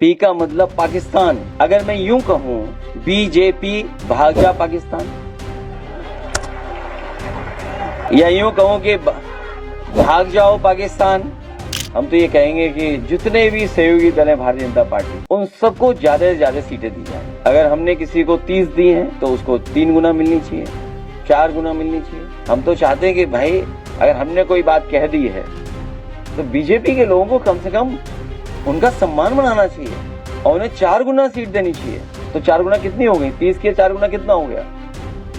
P का मतलब पाकिस्तान। अगर मैं यूं कहूं बीजेपी भाग जा पाकिस्तान, या यूं कहूं कि भाग जाओ पाकिस्तान, हम तो ये कहेंगे कि जितने भी सहयोगी दल हैं भारतीय जनता पार्टी, उन सबको ज्यादा से ज्यादा सीटें दी जाए। अगर हमने किसी को 30 दी हैं तो उसको 3 गुना मिलनी चाहिए, 4 गुना मिलनी चाहिए। हम तो चाहते हैं कि भाई अगर हमने कोई बात कह दी है तो बीजेपी के लोगों को कम से कम उनका सम्मान बनाना चाहिए और उन्हें 4 गुना सीट देनी चाहिए। तो 4 गुना कितनी हो गई? 30 के 4 गुना कितना हो गया?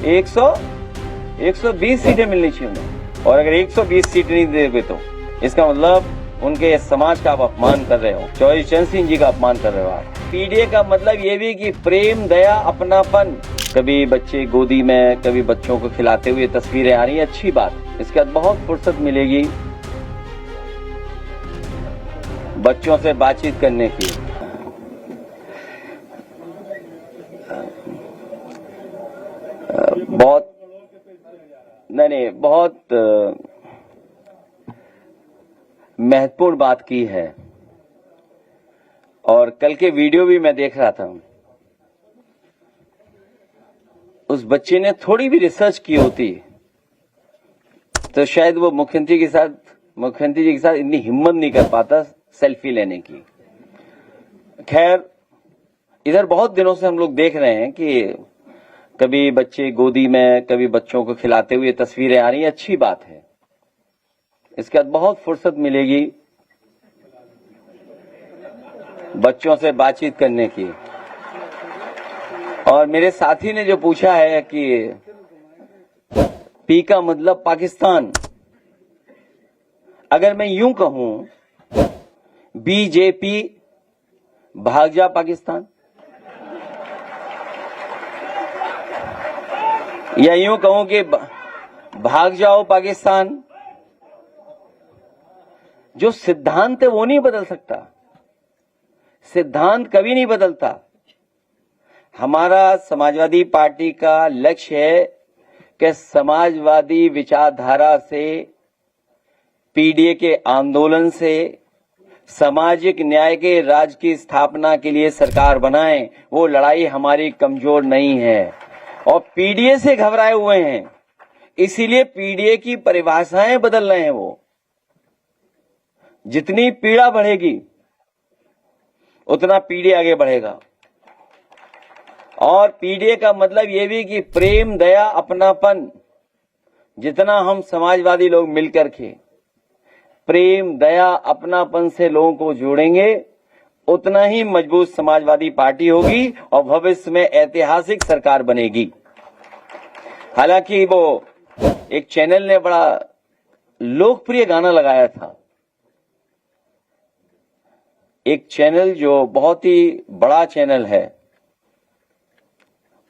120 सीटें मिलनी चाहिए उन्हें। और अगर 120 सीट नहीं देंगे तो इसका मतलब उनके समाज का आप अपमान कर रहे हो, चौधरी चरण सिंह जी का अपमान कर रहे हो आप। पीडीए का मतलब ये भी कि प्रेम, दया, अपनापन। कभी बच्चे गोदी में, कभी बच्चों को खिलाते हुए तस्वीरें आ रही है, अच्छी बात। इसके बाद बहुत फुर्सत मिलेगी बच्चों से बातचीत करने की। बहुत महत्वपूर्ण बात की है। और कल के वीडियो भी मैं देख रहा था, उस बच्चे ने थोड़ी भी रिसर्च की होती तो शायद वो मुख्यमंत्री जी के साथ इतनी हिम्मत नहीं कर पाता सेल्फी लेने की। खैर, इधर बहुत दिनों से हम लोग देख रहे हैं कि कभी बच्चे गोदी में, कभी बच्चों को खिलाते हुए तस्वीरें आ रही है, अच्छी बात है। इसके बाद बहुत फुर्सत मिलेगी बच्चों से बातचीत करने की। और मेरे साथी ने जो पूछा है कि पी का मतलब पाकिस्तान, अगर मैं यूं कहूं बीजेपी भाग जा पाकिस्तान, या यूं कहूं कि भाग जाओ पाकिस्तान, जो सिद्धांत है वो नहीं बदल सकता। सिद्धांत कभी नहीं बदलता। हमारा समाजवादी पार्टी का लक्ष्य है कि समाजवादी विचारधारा से, पीडीए के आंदोलन से सामाजिक न्याय के राज्य की स्थापना के लिए सरकार बनाएं। वो लड़ाई हमारी कमजोर नहीं है और पीडीए से घबराए हुए हैं, इसीलिए पीडीए की परिभाषाएं बदल रहे हैं। वो जितनी पीड़ा बढ़ेगी उतना पीडीए आगे बढ़ेगा। और पीडीए का मतलब यह भी कि प्रेम, दया, अपनापन। जितना हम समाजवादी लोग मिलकर के प्रेम, दया, अपनापन से लोगों को जोड़ेंगे, उतना ही मजबूत समाजवादी पार्टी होगी और भविष्य में ऐतिहासिक सरकार बनेगी। हालांकि वो एक चैनल ने बड़ा लोकप्रिय गाना लगाया था, एक चैनल जो बहुत ही बड़ा चैनल है,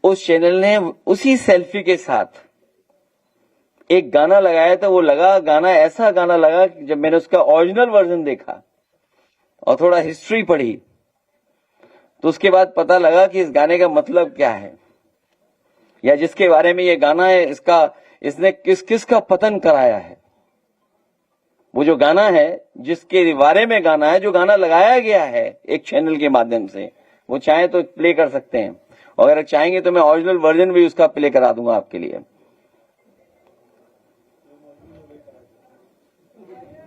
उस चैनल ने उसी सेल्फी के साथ एक गाना लगाया था। वो गाना ऐसा गाना लगा कि जब मैंने उसका ओरिजिनल वर्जन देखा और थोड़ा हिस्ट्री पढ़ी तो उसके बाद पता लगा कि इस गाने का मतलब क्या है, या जिसके बारे में ये गाना है इसने किस का पतन कराया है। वो जो गाना है, जिसके बारे में गाना है, जो गाना लगाया गया है एक चैनल के माध्यम से, वो चाहे तो प्ले कर सकते हैं, और अगर चाहेंगे तो मैं ओरिजिनल वर्जन भी उसका प्ले करा दूंगा आपके लिए।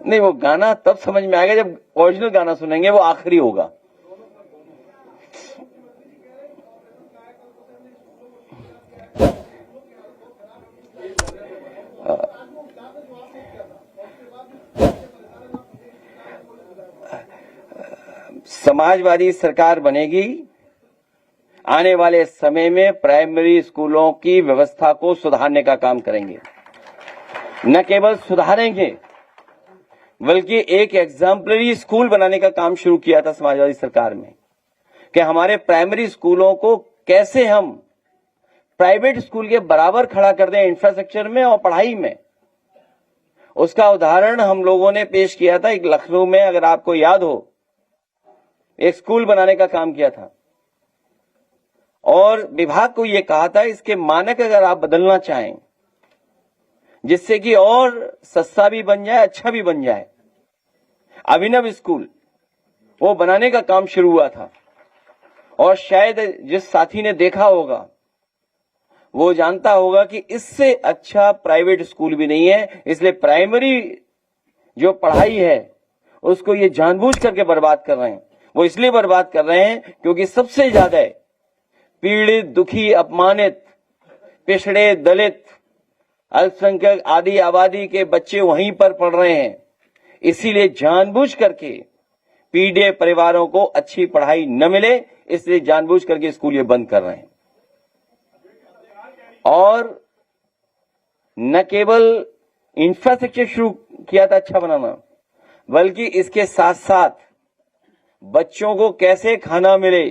नहीं, वो गाना तब समझ में आएगा जब ओरिजिनल गाना सुनेंगे, वो आखिरी होगा। समाजवादी सरकार बनेगी। आने वाले समय में प्राइमरी स्कूलों की व्यवस्था को सुधारने का काम करेंगे। न केवल सुधारेंगे बल्कि एक एग्जाम्पलरी स्कूल बनाने का काम शुरू किया था समाजवादी सरकार में, कि हमारे प्राइमरी स्कूलों को कैसे हम प्राइवेट स्कूल के बराबर खड़ा कर दें इंफ्रास्ट्रक्चर में और पढ़ाई में। उसका उदाहरण हम लोगों ने पेश किया था। एक लखनऊ में, अगर आपको याद हो, एक स्कूल बनाने का काम किया था और विभाग को यह कहा था इसके मानक अगर आप बदलना चाहें जिससे कि और सस्ता भी बन जाए, अच्छा भी बन जाए, अभिनव स्कूल, वो बनाने का काम शुरू हुआ था। और शायद जिस साथी ने देखा होगा वो जानता होगा कि इससे अच्छा प्राइवेट स्कूल भी नहीं है। इसलिए प्राइमरी जो पढ़ाई है उसको ये जानबूझ करके बर्बाद कर रहे हैं। वो इसलिए बर्बाद कर रहे हैं क्योंकि सबसे ज्यादा पीड़ित, दुखी, अपमानित, पिछड़े, दलित, अल्पसंख्यक आदि आबादी के बच्चे वहीं पर पढ़ रहे हैं। इसीलिए जानबूझ करके पीड़ित परिवारों को अच्छी पढ़ाई न मिले, इसलिए जानबूझ करके स्कूल ये बंद कर रहे हैं। और न केवल इंफ्रास्ट्रक्चर शुरू किया था अच्छा बनाना, बल्कि इसके साथ साथ बच्चों को कैसे खाना मिले,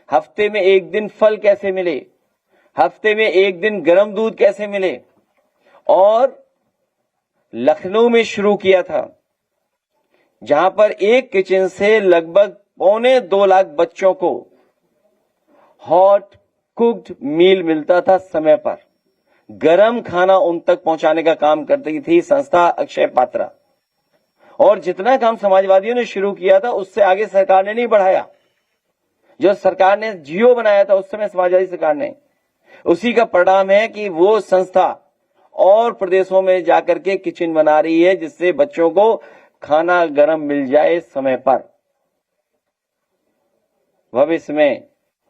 हफ्ते में एक दिन फल कैसे मिले, हफ्ते में एक दिन गर्म दूध कैसे मिले। और लखनऊ में शुरू किया था जहां पर एक किचन से लगभग 1.25 लाख बच्चों को हॉट कुक्ड मील मिलता था समय पर। गरम खाना उन तक पहुंचाने का काम करती थी संस्था अक्षय पात्रा। और जितना काम समाजवादियों ने शुरू किया था उससे आगे सरकार ने नहीं बढ़ाया। जो सरकार ने जियो बनाया था उस समय समाजवादी सरकार ने, उसी का परिणाम है कि वो संस्था और प्रदेशों में जाकर के किचन बना रही है जिससे बच्चों को खाना गरम मिल जाए समय पर। भविष्य में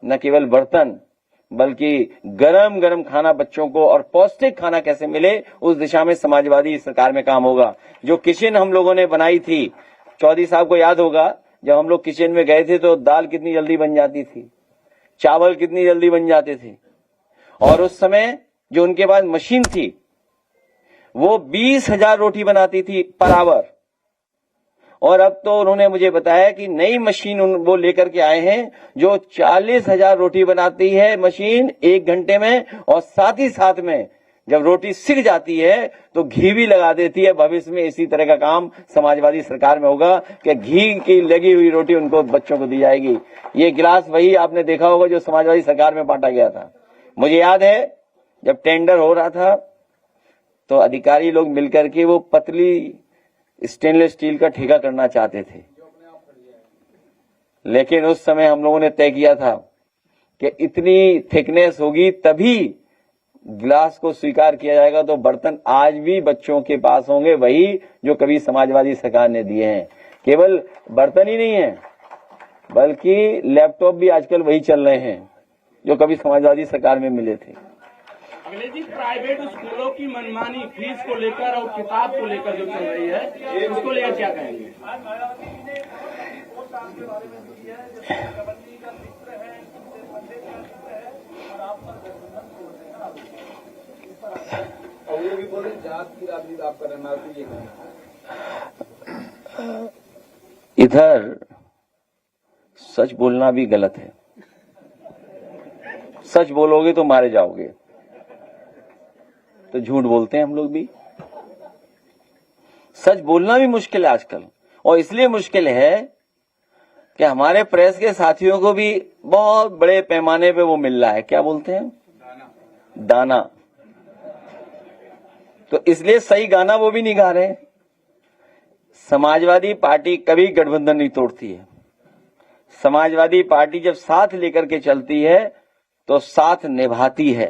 न केवल बर्तन बल्कि गरम गरम खाना बच्चों को और पौष्टिक खाना कैसे मिले, उस दिशा में समाजवादी सरकार में काम होगा। जो किचन हम लोगों ने बनाई थी, चौधरी साहब को याद होगा जब हम लोग किचन में गए थे तो दाल कितनी जल्दी बन जाती थी, चावल कितनी जल्दी बन जाते थे। और उस समय जो उनके पास मशीन थी वो 20,000 रोटी बनाती थी पर आवर। और अब तो उन्होंने मुझे बताया कि नई मशीन वो लेकर के आए हैं जो 40,000 रोटी बनाती है मशीन 1 घंटे में। और साथ ही साथ में जब रोटी सिक जाती है तो घी भी लगा देती है। भविष्य में इसी तरह का काम समाजवादी सरकार में होगा कि घी की लगी हुई रोटी उनको बच्चों को दी जाएगी। ये गिलास वही आपने देखा होगा जो समाजवादी सरकार में बांटा गया था। मुझे याद है जब टेंडर हो रहा था तो अधिकारी लोग मिलकर के वो पतली स्टेनलेस स्टील का ठेका करना चाहते थे, लेकिन उस समय हम लोगों ने तय किया था कि इतनी थिकनेस होगी तभी गिलास को स्वीकार किया जाएगा। तो बर्तन आज भी बच्चों के पास होंगे वही जो कभी समाजवादी सरकार ने दिए हैं। केवल बर्तन ही नहीं है बल्कि लैपटॉप भी आजकल वही चल रहे हैं जो कभी समाजवादी सरकार में मिले थे। अगले जी, प्राइवेट स्कूलों की मनमानी फीस को लेकर और किताब को लेकर जो चल रही है उसको लेकर क्या कहेंगे? इधर सच बोलना भी गलत है। सच बोलोगे तो मारे जाओगे, तो झूठ बोलते हैं हम लोग भी। सच बोलना भी मुश्किल है आजकल, और इसलिए मुश्किल है कि हमारे प्रेस के साथियों को भी बहुत बड़े पैमाने पे वो मिल रहा है, क्या बोलते हैं, दाना। तो इसलिए सही गाना वो भी नहीं गा रहे। समाजवादी पार्टी कभी गठबंधन नहीं तोड़ती है। समाजवादी पार्टी जब साथ लेकर के चलती है तो साथ निभाती है,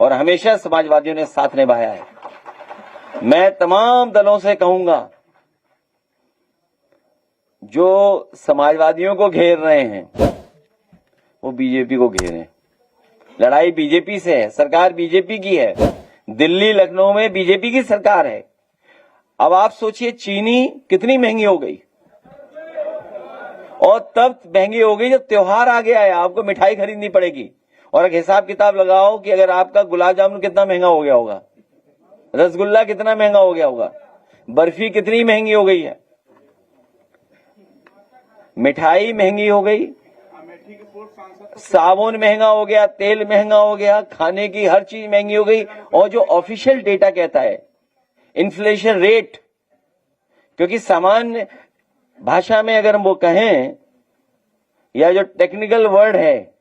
और हमेशा समाजवादियों ने साथ निभाया है। मैं तमाम दलों से कहूंगा जो समाजवादियों को घेर रहे हैं वो बीजेपी को घेरें। लड़ाई बीजेपी से है, सरकार बीजेपी की है, दिल्ली लखनऊ में बीजेपी की सरकार है। अब आप सोचिए चीनी कितनी महंगी हो गई, और तब महंगी हो गई जब त्योहार आ गया है, आपको मिठाई खरीदनी पड़ेगी। और एक हिसाब किताब लगाओ कि अगर आपका गुलाब जामुन कितना महंगा हो गया होगा, रसगुल्ला कितना महंगा हो गया होगा, बर्फी कितनी महंगी हो गई है, मिठाई महंगी हो गई, साबुन महंगा हो गया, तेल महंगा हो गया, खाने की हर चीज महंगी हो गई। और जो ऑफिशियल डेटा कहता है इन्फ्लेशन रेट, क्योंकि सामान्य भाषा में अगर हम वो कहें या जो टेक्निकल वर्ड है,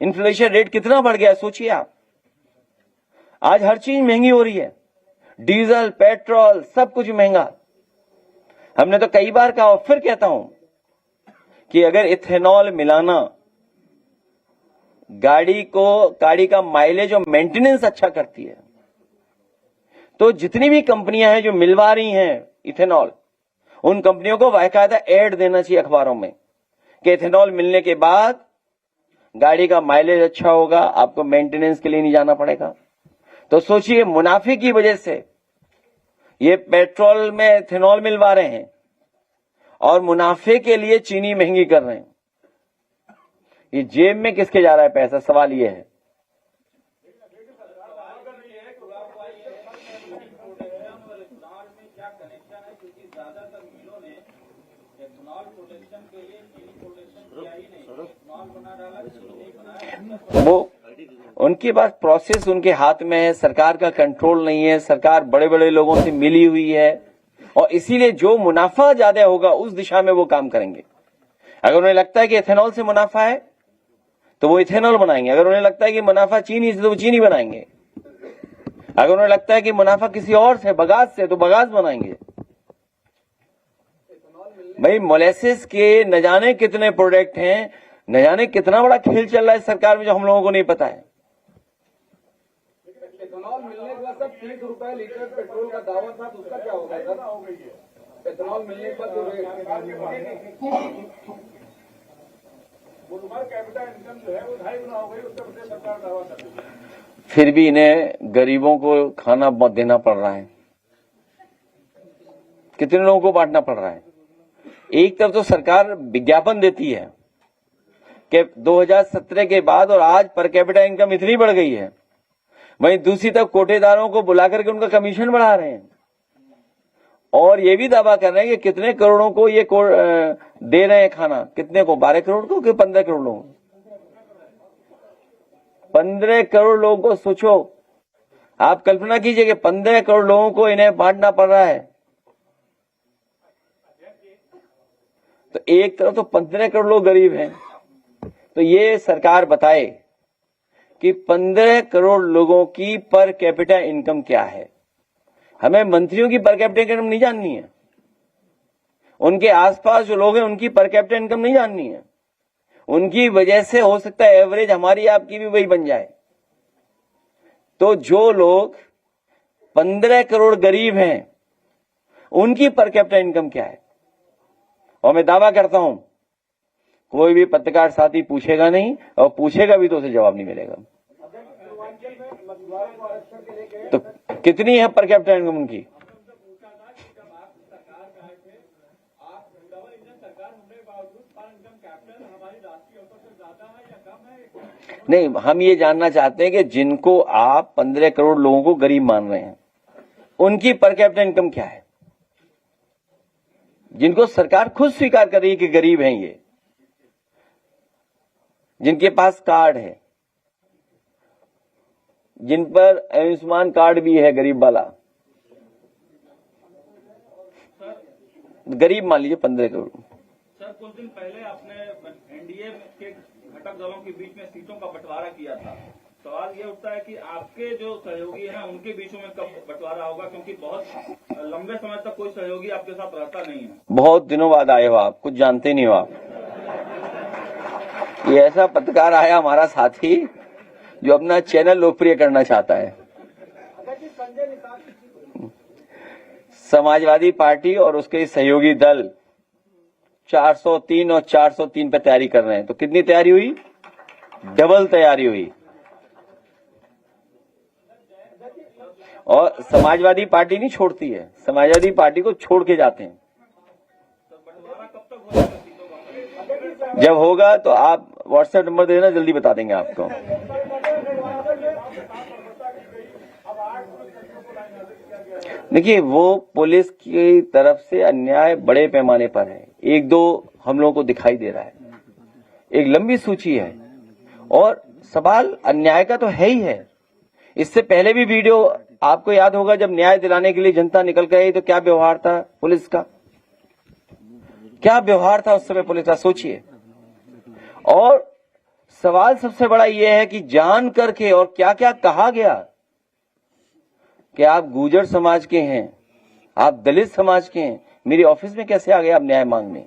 इन्फ्लेशन रेट कितना बढ़ गया सोचिए आप। आज हर चीज महंगी हो रही है, डीजल, पेट्रोल, सब कुछ महंगा। हमने तो कई बार कहा और फिर कहता हूं कि अगर इथेनॉल मिलाना गाड़ी का माइलेज और मेंटेनेंस अच्छा करती है, तो जितनी भी कंपनियां हैं जो मिलवा रही हैं इथेनॉल, उन कंपनियों को बाकायदा ऐड देना चाहिए अखबारों में कि इथेनॉल मिलने के बाद गाड़ी का माइलेज अच्छा होगा, आपको मेंटेनेंस के लिए नहीं जाना पड़ेगा। तो सोचिए, मुनाफे की वजह से ये पेट्रोल में इथेनॉल मिलवा रहे हैं और मुनाफे के लिए चीनी महंगी कर रहे हैं। ये जेब में किसके जा रहा है पैसा, सवाल ये है। वो उनके पास प्रोसेस उनके हाथ में है, सरकार का कंट्रोल नहीं है, सरकार बड़े बड़े लोगों से मिली हुई है और इसीलिए जो मुनाफा ज्यादा होगा उस दिशा में वो काम करेंगे। अगर उन्हें लगता है कि इथेनॉल से मुनाफा है तो वो इथेनॉल बनाएंगे, अगर उन्हें लगता है कि मुनाफा चीनी से तो वो चीनी बनाएंगे, अगर उन्हें लगता है कि मुनाफा किसी और से, बगास से, तो बगास बनाएंगे। भाई मोलेसिस के न जाने कितने प्रोडक्ट हैं, न जाने कितना बड़ा खेल चल रहा है सरकार में जो हम लोगों को नहीं पता है। इथेनॉल मिलने के बाद सर 30 रुपए लीटर पेट्रोल का दावा था, तो उसका क्या होगा सर? इथेनॉल मिलने के बाद जो कैपिटल इनकम जो है वो 2.5 गुना हो गई, उत्तर प्रदेश सरकार दावा कर रही है। फिर भी इन्हें गरीबों को खाना देना पड़ रहा है, कितने लोगों को बांटना पड़ रहा है। एक तरफ तो सरकार विज्ञापन देती है कि 2017 के बाद और आज पर कैपिटा इनकम इतनी बढ़ गई है, वहीं दूसरी तरफ कोटेदारों को बुला करके उनका कमीशन बढ़ा रहे हैं और ये भी दावा कर रहे हैं कि कितने करोड़ों को ये दे रहे हैं खाना, कितने को, 12 करोड़ को कि 15 करोड़ लोगों को? 15 करोड़ लोगों को। सोचो, आप कल्पना कीजिए कि 15 करोड़ लोगों को इन्हें बांटना पड़ रहा है। तो एक तरफ तो 15 करोड़ लोग गरीब हैं, तो ये सरकार बताए कि 15 करोड़ लोगों की पर कैपिटा इनकम क्या है। हमें मंत्रियों की पर कैपिटा इनकम नहीं जाननी है, उनके आसपास जो लोग हैं उनकी पर कैपिटा इनकम नहीं जाननी है। उनकी वजह से हो सकता है एवरेज हमारी आपकी भी वही बन जाए। तो जो लोग 15 करोड़ गरीब हैं उनकी पर कैपिटा इनकम क्या है? और मैं दावा करता हूं कोई भी पत्रकार साथी पूछेगा नहीं, और पूछेगा भी तो उसे जवाब नहीं मिलेगा। तो कितनी है पर कैपिटा इनकम उनकी? नहीं, हम ये जानना चाहते हैं कि जिनको आप 15 करोड़ लोगों को गरीब मान रहे हैं उनकी पर कैपिटा इनकम क्या है, जिनको सरकार खुद स्वीकार कर रही है कि गरीब हैं ये, जिनके पास कार्ड है, जिन पर आयुष्मान कार्ड भी है गरीब वाला, गरीब मान लीजिए 15 करोड़। सर, कुछ दिन पहले आपने एनडीए के घटक दलों के बीच में सीटों का बंटवारा किया था। सवाल ये उठता है कि आपके जो सहयोगी हैं उनके बीचों में कब बंटवारा होगा, क्योंकि बहुत लंबे समय तक कोई सहयोगी आपके साथ रहता नहीं है। बहुत दिनों बाद आए हो आप, कुछ जानते नहीं हो आप। ये ऐसा पत्रकार आया हमारा साथी जो अपना चैनल लोकप्रिय करना चाहता है। समाजवादी पार्टी और उसके सहयोगी दल 403 और 403 पे तैयारी कर रहे हैं। तो कितनी तैयारी हुई? डबल तैयारी हुई। और समाजवादी पार्टी नहीं छोड़ती है, समाजवादी पार्टी को छोड़ के जाते हैं। जब होगा तो आप व्हाट्सएप नंबर देना, जल्दी बता देंगे आपको। देखिए, वो पुलिस की तरफ से अन्याय बड़े पैमाने पर है। एक दो हम लोगों को दिखाई दे रहा है, एक लंबी सूची है और सवाल अन्याय का तो है ही है। इससे पहले भी वीडियो आपको याद होगा, जब न्याय दिलाने के लिए जनता निकल गई तो क्या व्यवहार था पुलिस का, क्या व्यवहार था उस समय पुलिस का, सोचिए। और सवाल सबसे बड़ा यह है कि जान करके और क्या क्या कहा गया कि आप गुर्जर समाज के हैं, आप दलित समाज के हैं, मेरे ऑफिस में कैसे आ गए आप न्याय मांगने?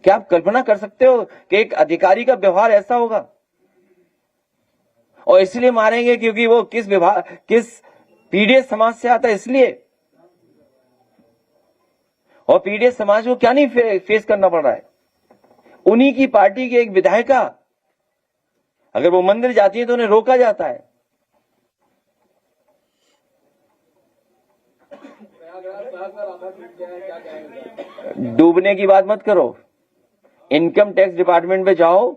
क्या आप कल्पना कर सकते हो कि एक अधिकारी का व्यवहार ऐसा होगा? और इसलिए मारेंगे क्योंकि वो किस पीडीएस समाज से आता है, इसलिए। और पीडीएस समाज को क्या नहीं फेस करना पड़ रहा है? उन्हीं की पार्टी के एक विधायिका अगर वो मंदिर जाती है तो उन्हें रोका जाता है। डूबने की बात मत करो, इनकम टैक्स डिपार्टमेंट में जाओ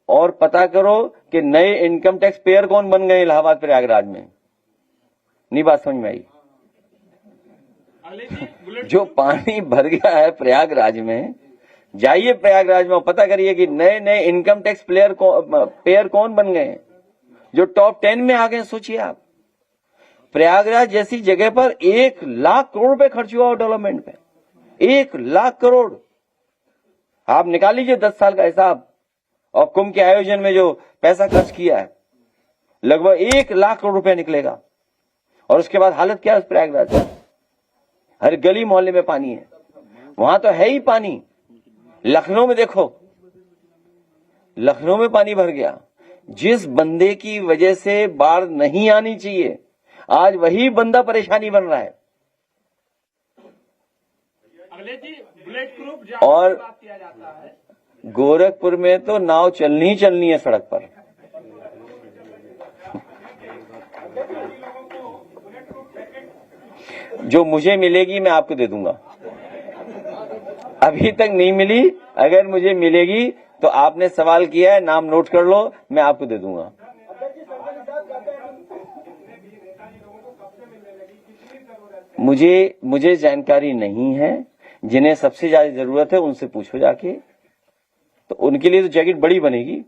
और पता करो कि नए इनकम टैक्स पेयर कौन बन गए इलाहाबाद प्रयागराज में। नहीं बात समझ में आई? जो पानी भर गया है प्रयागराज में, जाइए प्रयागराज में पता करिए कि नए नए इनकम टैक्स पेयर कौन बन गए हैं, जो टॉप 10 में आ गए। सोचिए आप, प्रयागराज जैसी जगह पर 1 लाख करोड़ रुपए खर्च हुआ डेवलपमेंट पे, 1 लाख करोड़। आप निकाल लीजिए 10 साल का हिसाब, और कुंभ के आयोजन में जो पैसा खर्च किया है लगभग 1 लाख करोड़ रुपए निकलेगा। और उसके बाद हालत क्या है उस प्रयागराज में? हर गली मोहल्ले में पानी है, वहां तो है ही पानी। लखनऊ में देखो, लखनऊ में पानी भर गया। जिस बंदे की वजह से बाढ़ नहीं आनी चाहिए, आज वही बंदा परेशानी बन रहा है। बुलेट प्रूफ और बात किया जाता है। गोरखपुर में तो नाव चलनी है सड़क पर। जो मुझे मिलेगी मैं आपको दे दूंगा, अभी तक नहीं मिली। अगर मुझे मिलेगी तो आपने सवाल किया है, नाम नोट कर लो, मैं आपको दे दूंगा। मुझे जानकारी नहीं है। जिन्हें सबसे ज्यादा जरूरत है उनसे पूछो जाके, तो उनके लिए तो जैकेट बड़ी बनेगी।